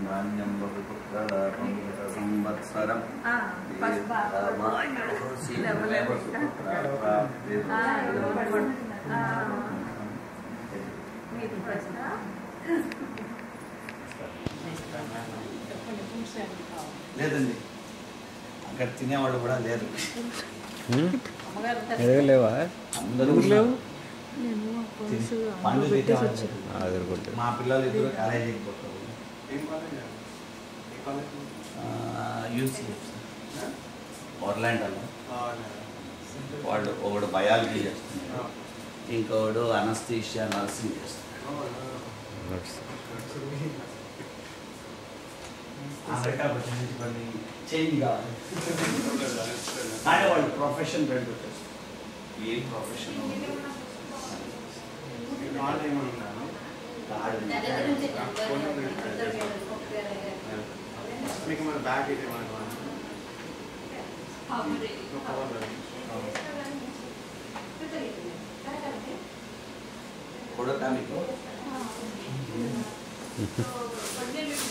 ధాన్యం బహుపుత్రలాభం సంవత్సరం లేదండి అక్కడ తినేవాళ్ళు కూడా లేరు. లేవా? అందరూ లేవు. మా పిల్లలు ఇద్దరు కాలేజీకి పోతారు. యూసీఎఫ్ ఒర్లాండోలో. వాడు ఒకడు బయాలజీ చేస్తున్నాడు, ఇంకొకడు అనస్థీషియా నర్సింగ్ చేస్తున్నాడు. అమెరికా కొన్ని చేంజ్ కావాలి కానీ వాళ్ళు ప్రొఫెషన్ రెండు ఏ ప్రొఫెషన్ మీకు మన బ్యాగ్ అయితే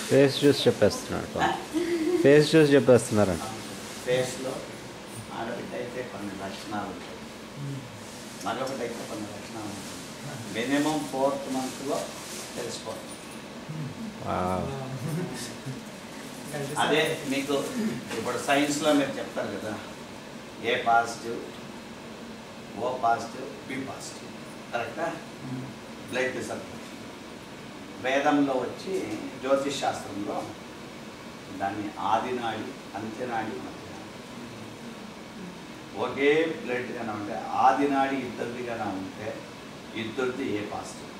ఫేస్ చూసి చెప్పేస్తున్నాడు. ఫేస్ చూసి చెప్పేస్తున్నారంట. ఫేస్లో ఆడబిడ్డ అయితే కొన్ని లక్షణాలు ఉంటాయి, మగబిడ్డ అయితే కొన్ని లక్షణాలు ఉంటాయి. మినిమం 4th monthలో తెలిసిపోతుంది. అదే మీకు ఇప్పుడు సైన్స్లో మీరు చెప్తారు కదా, A positive, O positive, B positive, కరెక్టా? బ్లడ్ రిజల్ట్ వేదంలో వచ్చి జ్యోతిష్ శాస్త్రంలో దాన్ని ఆదినాడి, అంత్యనాడి, మధ్యనాడి. ఒకే బ్లడ్ గానే ఉంటే ఆదినాడి ఇద్దరిదిగానే ఉంటే ఇద్దరిది ఏ పాజిటివ్,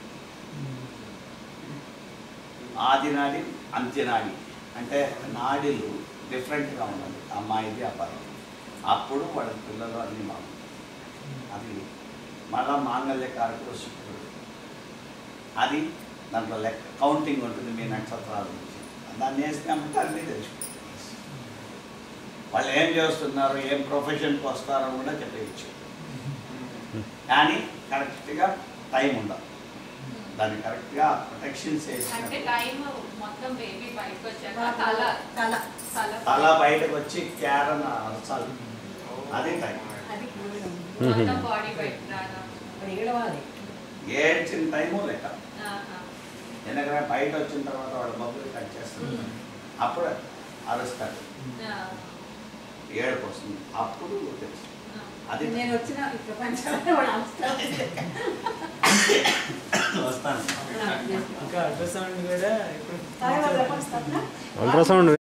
ఆదినాడి అంత్యనాడి అంటే నాడిలు డిఫరెంట్గా ఉండాలి, అమ్మాయిది అబ్బాయిది. అప్పుడు వాళ్ళ పిల్లలు అన్నీ బాగుంటాయి. అది మళ్ళా మాంగళ్య కారకుడు శుక్రుడు. అది దాంట్లో లెక్క కౌంటింగ్ ఉంటుంది మీ నక్షత్రాల నుంచి. దాన్ని వేసినామంటే అన్నీ తెలుసుకుంటారు. వాళ్ళు ఏం చేస్తున్నారు, ఏం ప్రొఫెషన్కి వస్తారో కూడా చెప్పేయచ్చు. కానీ కరెక్ట్గా టైం ఉండదు. దాన్ని కరెక్ట్గా ప్రొటెక్షన్స్ తల బయటకు వచ్చి క్యారన్ అరచాలి, అది టైం. ఏడ్చిన టైము లెక్క. ఎందుకంటే బయట వచ్చిన తర్వాత వాడు బొబ్బులు కట్ చేస్తారు, అప్పుడు అరుస్తాడు, ఏడుపు వస్తుంది, అప్పుడు తెలుసు. అది నేను వచ్చిన వస్తాను. అల్ట్రాసౌండ్